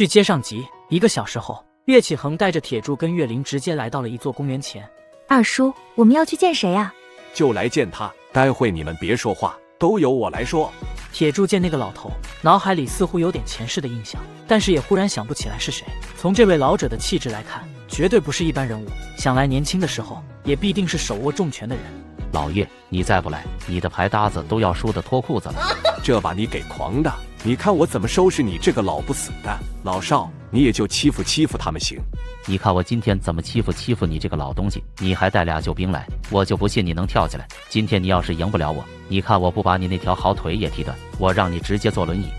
续接上集。1个小时后，岳启恒带着铁柱跟岳林直接来到了一座公园前。二叔，我们要去见谁啊？就来见他，待会你们别说话，都由我来说。铁柱见那个老头，脑海里似乎有点前世的印象，但是也忽然想不起来是谁。从这位老者的气质来看，绝对不是一般人物，想来年轻的时候也必定是手握重权的人。老爷，你再不来，你的牌搭子都要输得脱裤子了。这把你给狂的，你看我怎么收拾你这个老不死的！老少，你也就欺负他们行。你看我今天怎么欺负你这个老东西！你还带俩救兵来，我就不信你能跳起来。今天你要是赢不了我，你看我不把你那条好腿也踢断，我让你直接坐轮椅。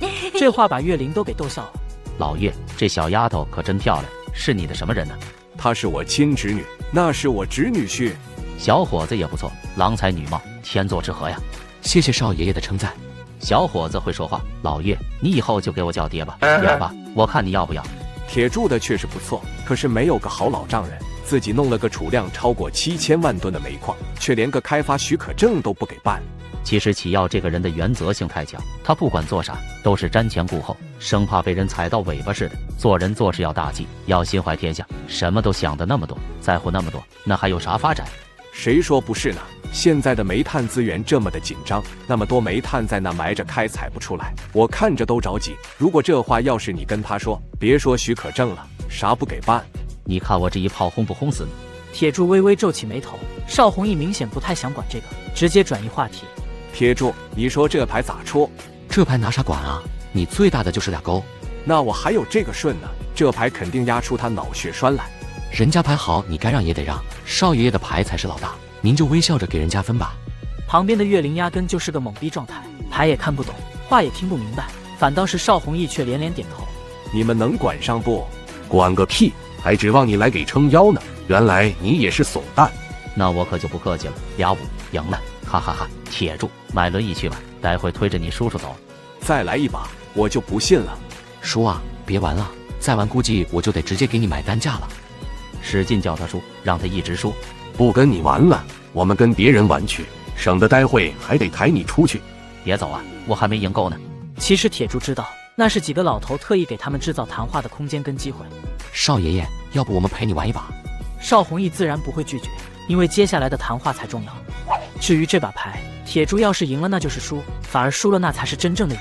这话把岳林都给逗笑了。老爷，这小丫头可真漂亮，是你的什么人呢？她是我亲侄女，那是我侄女婿。小伙子也不错，郎才女貌，天作之合呀！谢谢少爷爷的称赞。小伙子会说话，老爷，你以后就给我叫爹吧，爹吧，我看你要不要。铁柱的确实不错，可是没有个好老丈人，自己弄了个储量超过7000万吨的煤矿，却连个开发许可证都不给办。其实启耀这个人的原则性太强，他不管做啥都是瞻前顾后，生怕被人踩到尾巴似的。做人做事要大计，要心怀天下，什么都想得那么多，在乎那么多，那还有啥发展？谁说不是呢？现在的煤炭资源这么的紧张，那么多煤炭在那埋着开采不出来，我看着都着急。如果这话要是你跟他说，别说许可证了，啥不给办。你看我这一炮轰不轰死你？铁柱微微皱起眉头，邵弘毅明显不太想管这个，直接转移话题。铁柱，你说这牌咋出？这牌拿啥管啊？你最大的就是俩勾。那我还有这个顺呢，这牌肯定压出他脑血栓来。人家牌好，你该让也得让。少爷爷的牌才是老大，您就微笑着给人家分吧。旁边的岳林压根就是个懵逼状态，牌也看不懂，话也听不明白，反倒是邵弘毅却连连点头。你们能管上不？管个屁，还指望你来给撑腰呢，原来你也是怂蛋。那我可就不客气了，2-5赢了，哈哈哈！铁柱，买轮椅去吧，待会推着你叔叔走。再来一把，我就不信了。叔啊，别玩了，再玩估计我就得直接给你买单价了。使劲叫他输，让他一直输。不跟你玩了，我们跟别人玩去，省得待会还得抬你出去。别走啊，我还没赢够呢。其实铁柱知道，那是几个老头特意给他们制造谈话的空间跟机会。少爷爷，要不我们陪你玩一把？邵弘毅自然不会拒绝，因为接下来的谈话才重要。至于这把牌，铁柱要是赢了那就是输，反而输了那才是真正的赢。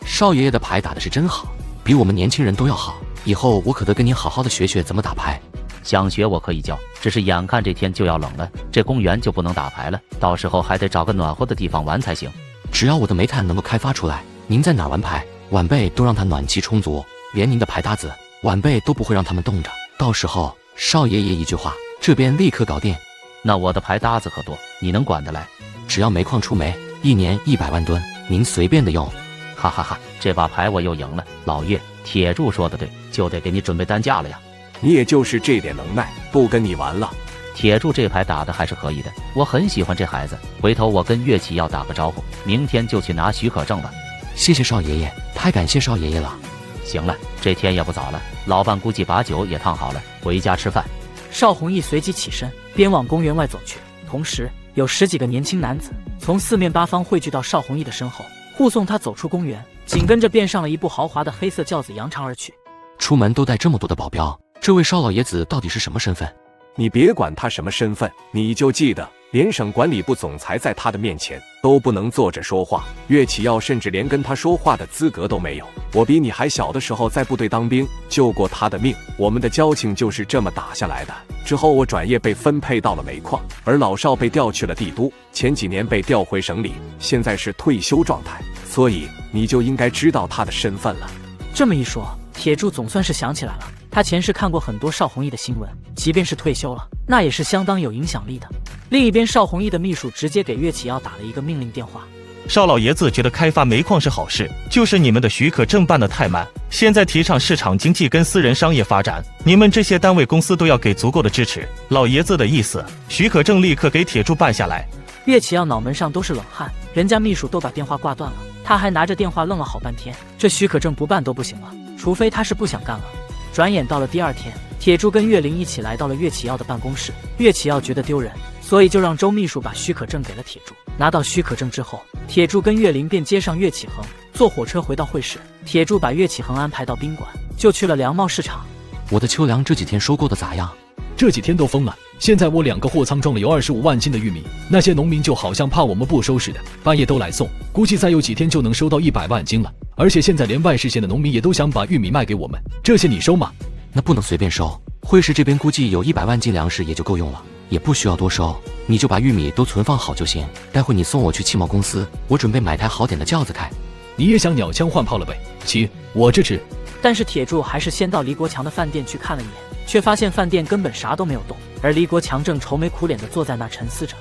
少爷爷的牌打的是真好，比我们年轻人都要好。以后我可得跟您好好的学学怎么打牌。想学我可以教，只是眼看这天就要冷了，这公园就不能打牌了，到时候还得找个暖和的地方玩才行。只要我的煤炭能够开发出来，您在哪玩牌，晚辈都让他暖气充足，连您的牌搭子，晚辈都不会让他们冻着。到时候少爷爷一句话，这边立刻搞定。那我的牌搭子可多，你能管得来？只要煤矿出煤，1年100万吨，您随便的用。哈哈哈，这把牌我又赢了。老爷，铁柱说的对，就得给你准备担架了呀。你也就是这点能耐，不跟你玩了。铁柱这牌打的还是可以的，我很喜欢这孩子。回头我跟岳启耀打个招呼，明天就去拿许可证了。谢谢少爷爷，太感谢少爷爷了。行了，这天也不早了，老伴估计把酒也烫好了，回家吃饭。邵弘毅随即起身，边往公园外走去，同时有10几个年轻男子从四面八方汇聚到邵弘毅的身后，护送他走出公园，紧跟着便上了一部豪华的黑色轿子扬长而去。出门都带这么多的保镖，这位邵老爷子到底是什么身份？你别管他什么身份，你就记得联省管理部总裁在他的面前都不能坐着说话。岳启耀甚至连跟他说话的资格都没有。我比你还小的时候在部队当兵，救过他的命，我们的交情就是这么打下来的。之后我转业被分配到了煤矿，而老邵被调去了帝都，前几年被调回省里，现在是退休状态，所以你就应该知道他的身份了。这么一说，铁柱总算是想起来了，他前世看过很多邵弘毅的新闻，即便是退休了，那也是相当有影响力的。另一边，邵弘毅的秘书直接给岳启耀打了一个命令电话。邵老爷子觉得开发煤矿是好事，就是你们的许可证办得太慢，现在提倡市场经济跟私人商业发展，你们这些单位公司都要给足够的支持。老爷子的意思，许可证立刻给铁柱办下来。岳启耀脑门上都是冷汗，人家秘书都把电话挂断了，他还拿着电话愣了好半天，这许可证不办都不行了，除非他是不想干了。转眼到了第2天，铁柱跟岳林一起来到了岳启耀的办公室。岳启耀觉得丢人，所以就让周秘书把许可证给了铁柱。拿到许可证之后，铁柱跟岳林便接上岳启恒，坐火车回到会室。铁柱把岳启恒安排到宾馆，就去了粮贸市场。我的秋粮这几天收购的咋样？这几天都疯了。现在我2个货仓装了有25万斤的玉米，那些农民就好像怕我们不收似的，半夜都来送，估计再有几天就能收到100万斤了。而且现在连外市县的农民也都想把玉米卖给我们，这些你收吗？那不能随便收，会市这边估计有100万斤粮食也就够用了，也不需要多收，你就把玉米都存放好就行。待会你送我去汽贸公司，我准备买台好点的轿子开。你也想鸟枪换炮了呗？行，我支持。但是铁柱还是先到黎国强的饭店去看了一眼，却发现饭店根本啥都没有动，而黎国强正愁眉苦脸地坐在那沉思着。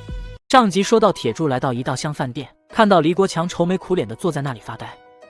上集说到铁柱来到一道香饭店，看到黎国强愁眉苦脸地坐在那里发呆。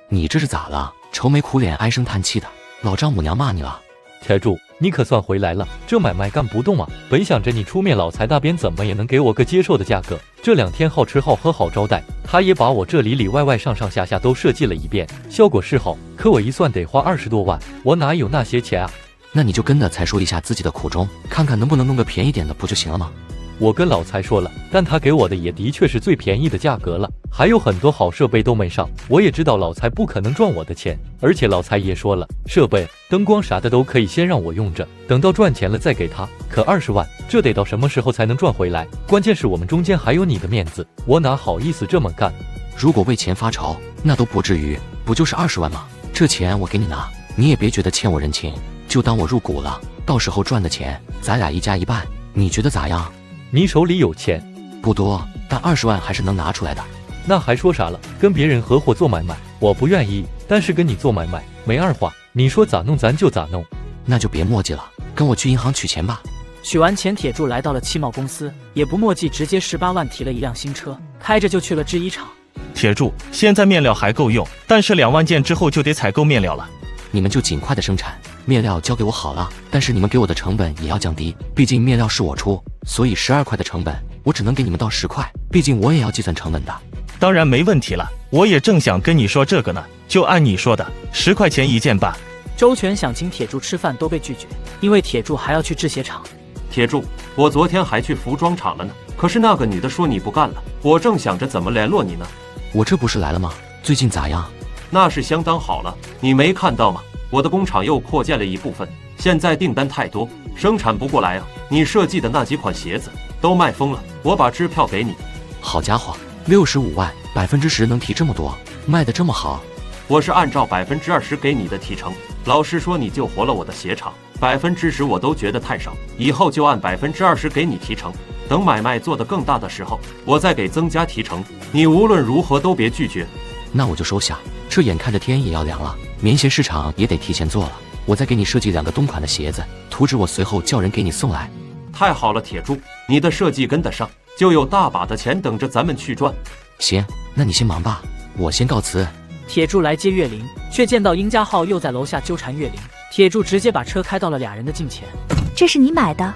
你这是咋了？愁眉苦脸唉声叹气的，老丈母娘骂你了？铁柱，你可算回来了，这买卖干不动啊！本想着你出面，老财那边怎么也能给我个接受的价格。这2天好吃好喝好招待，他也把我这里里外外上上下下都设计了一遍，效果是好，可我一算得花20多万，我哪有那些钱啊？那你就跟着财说一下自己的苦衷，看看能不能弄个便宜点的不就行了吗？我跟老财说了，但他给我的也的确是最便宜的价格了，还有很多好设备都没上。我也知道老财不可能赚我的钱，而且老财也说了，设备、灯光啥的都可以先让我用着，等到赚钱了再给他。可20万，这得到什么时候才能赚回来？关键是我们中间还有你的面子，我哪好意思这么干？如果为钱发愁，那都不至于，不就是20万吗？这钱我给你拿，你也别觉得欠我人情，就当我入股了，到时候赚的钱咱俩一家一半，你觉得咋样？你手里有钱？不多，但20万还是能拿出来的。那还说啥了？跟别人合伙做买卖，我不愿意，但是跟你做买卖没二话，你说咋弄咱就咋弄。那就别墨迹了，跟我去银行取钱吧。取完钱，铁柱来到了汽贸公司，也不墨迹，直接18万提了一辆新车，开着就去了制衣厂。铁柱，现在面料还够用，但是2万件之后就得采购面料了。你们就尽快的生产，面料交给我好了，但是你们给我的成本也要降低，毕竟面料是我出，所以12块的成本我只能给你们到10块，毕竟我也要计算成本的。当然没问题了，我也正想跟你说这个呢，就按你说的10块钱一件吧。周全想请铁柱吃饭都被拒绝，因为铁柱还要去制鞋厂。铁柱，我昨天还去服装厂了呢，可是那个女的说你不干了，我正想着怎么联络你呢。我这不是来了吗？最近咋样？那是相当好了，你没看到吗？我的工厂又扩建了一部分，现在订单太多，生产不过来啊。你设计的那几款鞋子都卖疯了，我把支票给你。好家伙，65万，10%能提这么多，卖得这么好？我是按照20%给你的提成，老实说你就活了我的鞋厂，10%我都觉得太少，以后就按20%给你提成，等买卖做得更大的时候，我再给增加提成，你无论如何都别拒绝。那我就收下，这眼看着天也要凉了，棉鞋市场也得提前做了，我再给你设计2个冬款的鞋子，图纸我随后叫人给你送来。太好了，铁柱，你的设计跟得上，就有大把的钱等着咱们去赚。行，那你先忙吧，我先告辞。铁柱来接岳林，却见到殷家浩又在楼下纠缠岳林，铁柱直接把车开到了2人的近前。这是你买的？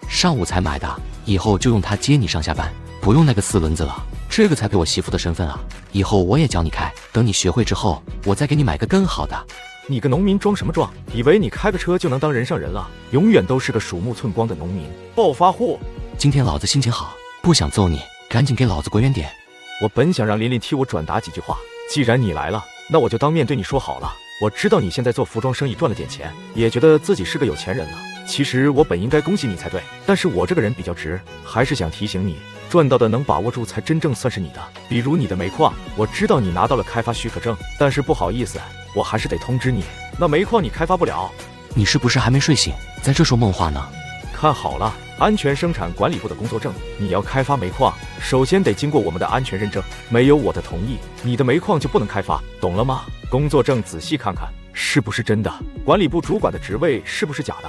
上午才买的，以后就用它接你上下班，不用那个4轮子了，这个才配我媳妇的身份啊！以后我也教你开，等你学会之后，我再给你买个更好的。你个农民装什么装？以为你开个车就能当人上人了？永远都是个鼠目寸光的农民，暴发户。今天老子心情好，不想揍你，赶紧给老子滚远点。我本想让琳琳替我转达几句话，既然你来了，那我就当面对你说好了。我知道你现在做服装生意赚了点钱，也觉得自己是个有钱人了。其实我本应该恭喜你才对，但是我这个人比较直，还是想提醒你，赚到的能把握住才真正算是你的。比如你的煤矿，我知道你拿到了开发许可证，但是不好意思，我还是得通知你，那煤矿你开发不了。你是不是还没睡醒，在这说梦话呢？看好了，安全生产管理部的工作证，你要开发煤矿，首先得经过我们的安全认证，没有我的同意，你的煤矿就不能开发，懂了吗？工作证仔细看看，是不是真的？管理部主管的职位是不是假的？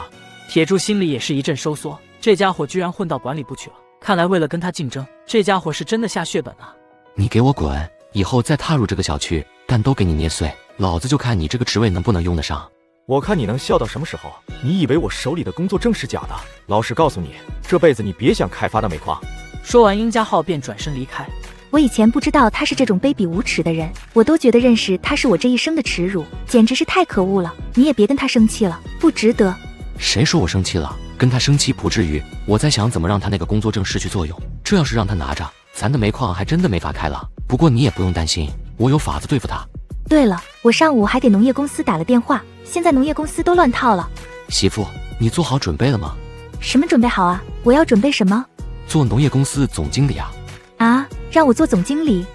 铁柱心里也是一阵收缩，这家伙居然混到管理部去了，看来为了跟他竞争，这家伙是真的下血本啊！你给我滚，以后再踏入这个小区，蛋都给你捏碎，老子就看你这个职位能不能用得上。我看你能笑到什么时候？你以为我手里的工作证是假的？老实告诉你，这辈子你别想开发那煤矿。说完，殷家浩便转身离开。我以前不知道他是这种卑鄙无耻的人，我都觉得认识他是我这一生的耻辱，简直是太可恶了。你也别跟他生气了，不值得。谁说我生气了？跟他生气不至于，我在想怎么让他那个工作证失去作用。这要是让他拿着，咱的煤矿还真的没法开了。不过你也不用担心，我有法子对付他。对了，我上午还给农业公司打了电话，现在农业公司都乱套了。媳妇，你做好准备了吗？什么准备好啊？我要准备什么？做农业公司总经理啊。啊，让我做总经理？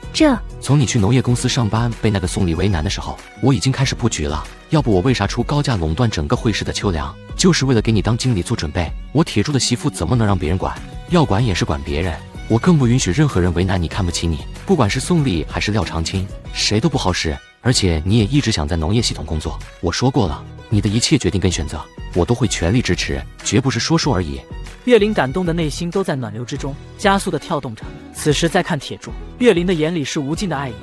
从你去农业公司上班被那个宋丽为难的时候，我已经开始布局了。要不我为啥出高价垄断整个会市的秋粮，就是为了给你当经理做准备。我铁柱的媳妇怎么能让别人管？要管也是管别人。我更不允许任何人为难你、看不起你，不管是宋丽还是廖长青，谁都不好使。而且你也一直想在农业系统工作，我说过了，你的一切决定跟选择，我都会全力支持，绝不是说说而已。岳林感动的内心都在暖流之中加速的跳动着。此时再看铁柱，岳林的眼里是无尽的爱意。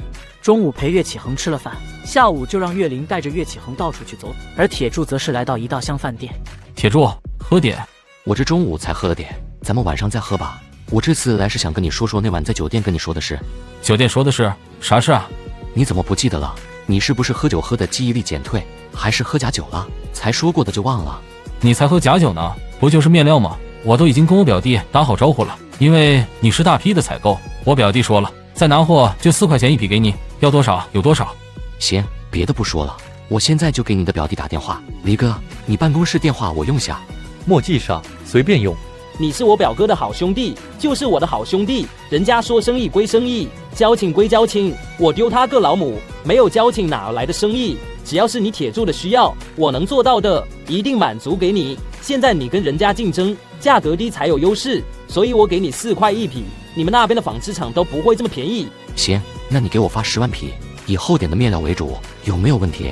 中午陪岳启恒吃了饭，下午就让岳林带着岳启恒到处去走，而铁柱则是来到一道香饭店。铁柱，喝点。我这中午才喝了点，咱们晚上再喝吧。我这次来是想跟你说说那晚在酒店跟你说的事。酒店说的是啥事啊？你怎么不记得了？你是不是喝酒喝的记忆力减退，还是喝假酒了？才说过的就忘了？你才喝假酒呢，不就是面料吗？我都已经跟我表弟打好招呼了，因为你是大批的采购，我表弟说了，再拿货就4块钱一匹给你，要多少有多少。行，别的不说了，我现在就给你的表弟打电话。黎哥，你办公室电话我用下。莫记上，随便用。你是我表哥的好兄弟，就是我的好兄弟。人家说生意归生意，交情归交情，我丢他个老母，没有交情哪来的生意？只要是你铁柱的需要，我能做到的，一定满足给你。现在你跟人家竞争，价格低才有优势，所以我给你4块一匹。你们那边的纺织厂都不会这么便宜。行，那你给我发10万匹，以厚点的面料为主，有没有问题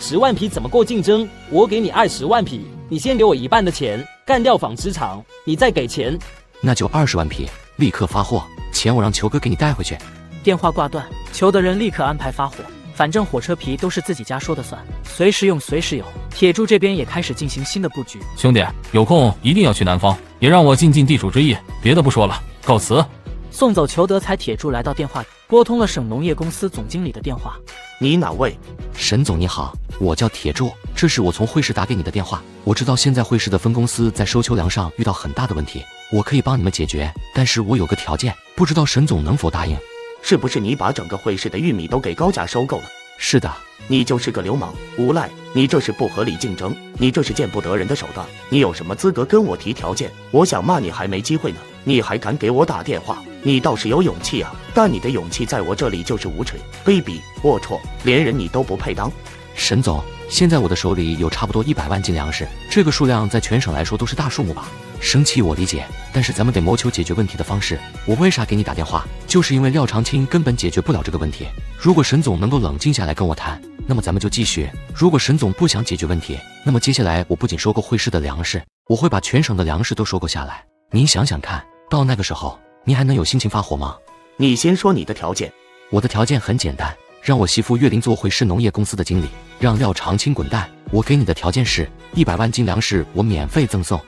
？10万匹怎么够竞争？我给你20万匹，你先给我1半的钱，干掉纺织厂，你再给钱。那就20万匹，立刻发货，钱我让球哥给你带回去。电话挂断，球的人立刻安排发货，反正火车皮都是自己家说的算，随时用随时有。铁柱这边也开始进行新的布局。兄弟，有空一定要去南方，也让我尽尽地主之谊。别的不说了，告辞。送走裘德才，铁柱来到电话，拨通了省农业公司总经理的电话。你哪位？沈总你好，我叫铁柱，这是我从会市打给你的电话。我知道现在会市的分公司在收秋粮上遇到很大的问题，我可以帮你们解决，但是我有个条件，不知道沈总能否答应。是不是你把整个会市的玉米都给高价收购了？是的。你就是个流氓无赖，你这是不合理竞争，你这是见不得人的手段，你有什么资格跟我提条件？我想骂你还没机会呢，你还敢给我打电话？你倒是有勇气啊，但你的勇气在我这里就是无耻、卑鄙、龌龊，连人你都不配当。沈总，现在我的手里有差不多100万斤粮食，这个数量在全省来说都是大数目吧？生气我理解，但是咱们得谋求解决问题的方式。我为啥给你打电话？就是因为廖长青根本解决不了这个问题。如果沈总能够冷静下来跟我谈，那么咱们就继续。如果沈总不想解决问题，那么接下来我不仅收购会市的粮食，我会把全省的粮食都收购下来。您想想看，到那个时候，您还能有心情发火吗？你先说你的条件。我的条件很简单，让我媳妇岳林做会市农业公司的经理，让廖长青滚蛋。我给你的条件是100万斤粮食我免费赠送。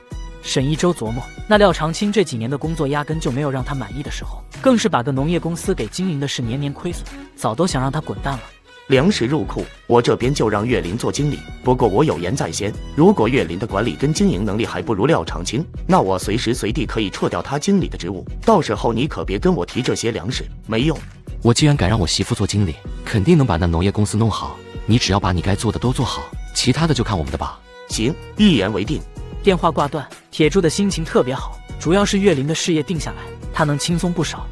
沈一舟琢磨，那廖长青这几年的工作压根就没有让他满意的时候，更是把个农业公司给经营的是年年亏损，早都想让他滚蛋了。粮食入库，我这边就让岳林做经理。不过我有言在先，如果岳林的管理跟经营能力还不如廖长青，那我随时随地可以撤掉他经理的职务。到时候你可别跟我提这些粮食，没用。我既然敢让我媳妇做经理，肯定能把那农业公司弄好。你只要把你该做的都做好，其他的就看我们的吧。行，一言为定。电话挂断，铁柱的心情特别好，主要是岳林的事业定下来，他能轻松不少。